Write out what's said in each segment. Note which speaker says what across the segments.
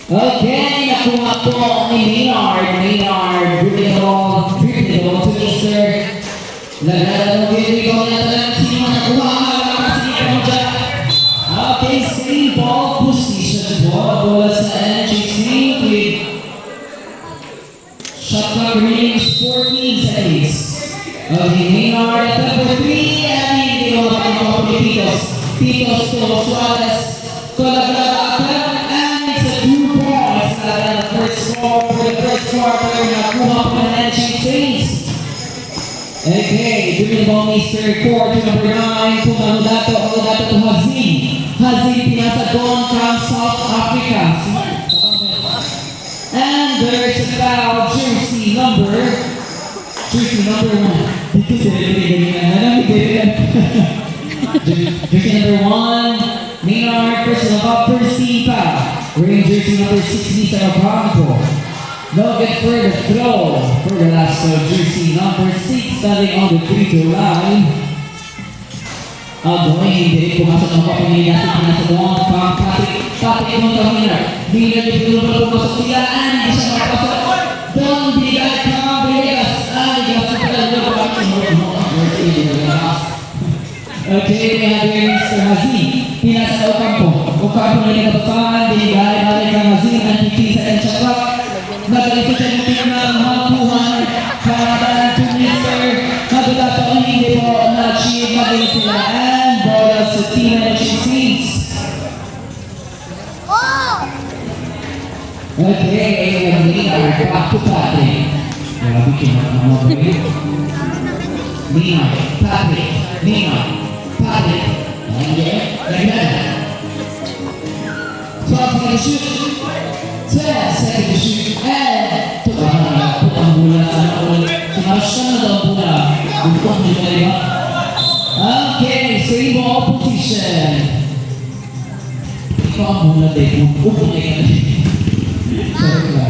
Speaker 1: Okay, nakuha po ni Maynard. Maynard, dribbling the ball to Mr. Lagada ng dribbling na talagang sino nakuha. Okay, same ball position. Bola sa NHC with shot clock remaining 14 seconds. Okay, Maynard at number 3 and hindi ko mapapagpapag Pitos. Pitos to Suarez. For the first quarter, nakuha po ng NHC Saints. Okay, dribbling ball Mr. 4 to number 9, Pumaludato to Hazim. Hazim pinasa doon from South Africa. And there's a foul, jersey number 1. Dito sila ganyan. Jersey number 1, Maynard, personal foul, Percy foul. Wearing jersey number 6, Mr. Ocampo. No good for the throw for the last jersey number 6, standing on the free-throw line. Going, hindi pumasok ng papamilya sa pinasa doon. Patrick mo ka, Miller. Miller, hindi pumasok sila. Hindi siya makapasok. Doon, bigay ka, Vegas. Vegas sa talaga. Okay, we have here Mr. Hazim. Pinasa Ocampo. Ocampo na nagkapasahan. Binigay balik ang Hazim. Ang pipisa and shot clock. Nagalito siya yung tingnan makuhan para to Mr. Nagudato ang hindi po na-achieve magaling sila and bola sa team NHC Saints. Okay, Maynard, back to Patrick. Grabe siya mga Maynard, Patrick. Again. 12 seconds to shoot. 10 seconds to shoot. And putang bola sa ulit. Sinasya na daw bola. Bukong nyo ba? Okay, same ball position. Ikaw ang bola din. Bukong na ikaw. Sorry ba?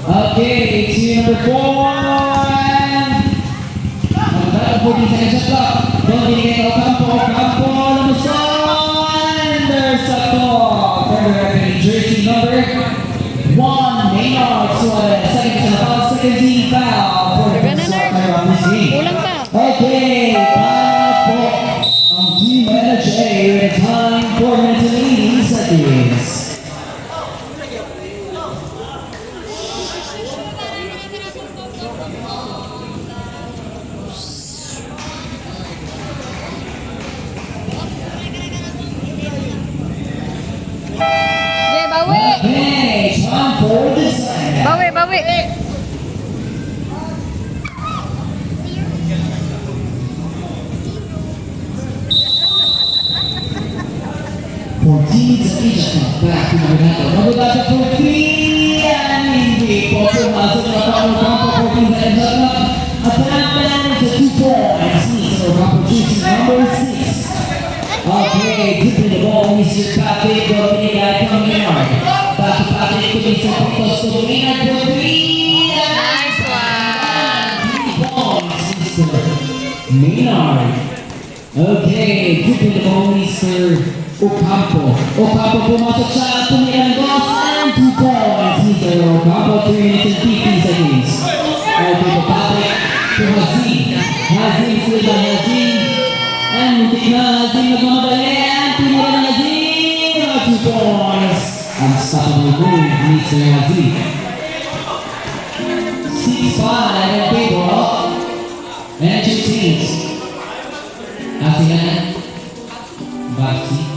Speaker 1: Okay, team number 4. Ang 14 seconds shot clock. Doon binigay ka Ocampo. Lamusan. There's a call. For the referee, jersey number 1, Maynard Suarez. Second team foul for the first quarter of this game. Okay, time po ang Team NHC with time for 80 seconds. Okay, time for the second.
Speaker 2: Bawi.
Speaker 1: 14 seconds back to Nagudato for 3 and hindi po pumasok na Ocampo 14 seconds at naman sa 2 points Mr. Ocampo jersey number 6. Okay, dribbling the ball Mr. Patrick Dominic from Maynard. Back to Patrick to Mr. Pitos to Maynard for 3
Speaker 2: Nice one.
Speaker 1: 3 points Mr. Maynard. Okay, dribbling the ball Mr. Ocampo pumasok siya, tumira ng boss, and 2 points, Mr. Ocampo, 3 minutes and 15 seconds. Okay, to Patrick, to Hazim sila ng Hazim, and muntik na Hazim nagmamadali, and tumira ng Hazim, 2 points. Unstoppable move, Mr. Hazim. 6-5, and table, and 2 teams. Asian, Baxi.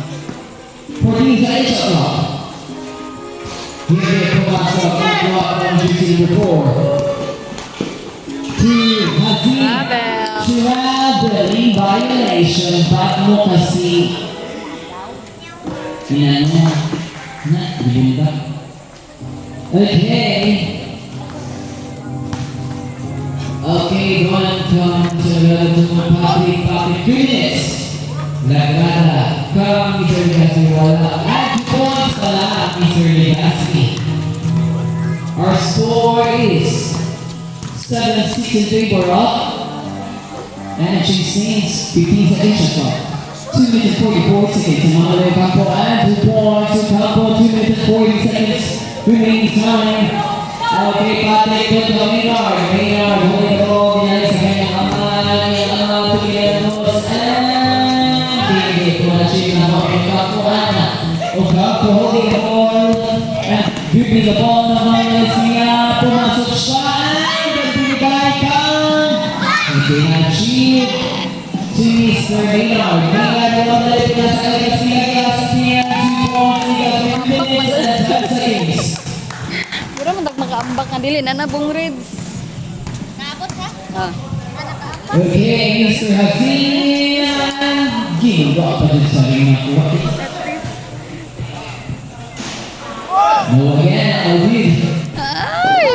Speaker 1: 14 seconds shot clock. Here pumasok ang block ng jersey number 4. To Hazim. Travel in violation. Ba't mo kasi inano na dibunda. Okay, going to Patrick 3 minutes. Lagada, come Mr. Legaspi, wala. At 2 points pala, Mr. Legaspi. Our score is 7-6 in favor of NHC Saints, 15 seconds shot clock. 2 minutes 44 seconds. Emmanuel Ocampo and 2 points to Ocampo. minutes and 40 seconds remaining time. Okay, Patrick, good to Maynard. Maynard holding the ball behind sa kanyang kamay. Tumilanos and hindi ko na-achieve na Ocampo holding the ball and dribbling the ball naman siya. Pumasok siya and nagbibigay count. Hindi na-achieve si Mr. Maynard. Maynard naman na rin sa Garcia. 2 points, 3 minutes and 10 seconds.
Speaker 2: Pura man makaambak nga dili na nabong Reds.
Speaker 3: Naabot ha?
Speaker 2: Ah.
Speaker 1: Okay, Mr. Hazin. Ginagawa pa din sa ring ng kuha. No again, Alvin.
Speaker 2: Ay!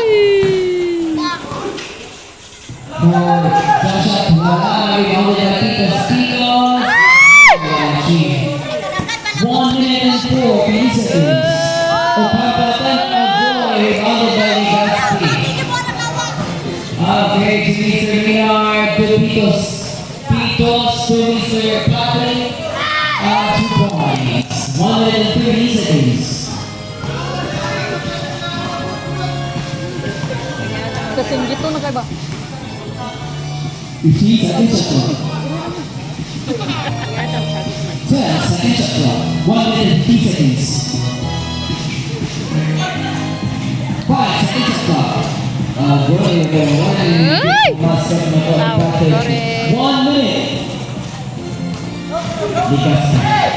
Speaker 1: Josh up, wala. Rebounded by Titos. Titos. Achieve. 1 minute and 4 seconds. Opapatan avoid. Rebounded by Ligatsky. Okay, to Mr. Minar, to Titos. Titos to Mr. Patrick. 2 points. 1 minute and 30 seconds.
Speaker 2: Kasi gito na kayo ba?
Speaker 1: 15 seconds shot clock. 12 seconds shot clock. 1 minute and 15 seconds. 5 seconds shot clock. Going to
Speaker 2: Ay!
Speaker 1: 1
Speaker 2: sorry.
Speaker 1: 1 minute.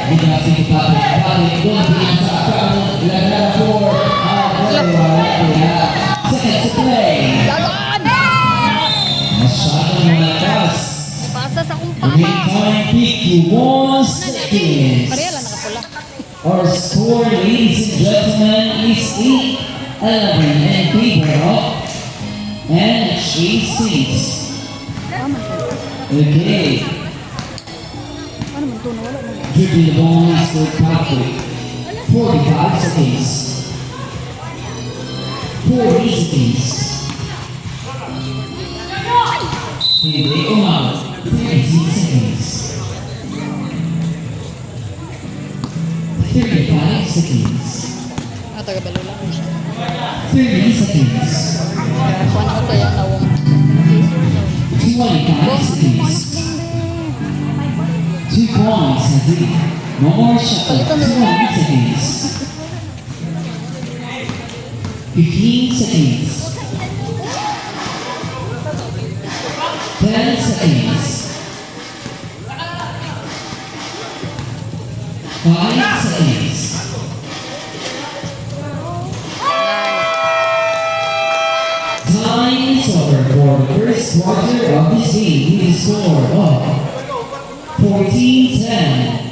Speaker 1: Dikasih ke Patrick. Patrick pun bisa kamu lagana for seconds to play.
Speaker 2: Lagon!
Speaker 1: Masyadong malakas.
Speaker 2: Ipasa sa akong
Speaker 1: Game
Speaker 2: papa.
Speaker 1: time peak to 1 seconds.
Speaker 2: Pareha lang nakapula.
Speaker 1: Our score, ladies and gentlemen, is 8-11 in favor of NHA6.
Speaker 2: Aman siya.
Speaker 1: Okay,
Speaker 2: Ano man to? Nawala mo.
Speaker 1: dribbling the ball is for Patrick. 45 seconds. 40 seconds. Hindi umabot. 30 seconds. 35 seconds.
Speaker 2: Ah, taga-balo lang siya.
Speaker 1: 30 seconds.
Speaker 2: Kuha na ko tayo nawong.
Speaker 1: 25 seconds. 2 points, Hadid. No more shot. 20 seconds. 15 seconds. 10 seconds. 5 seconds. Time is over for the first quarter of this game. We score of 14-10.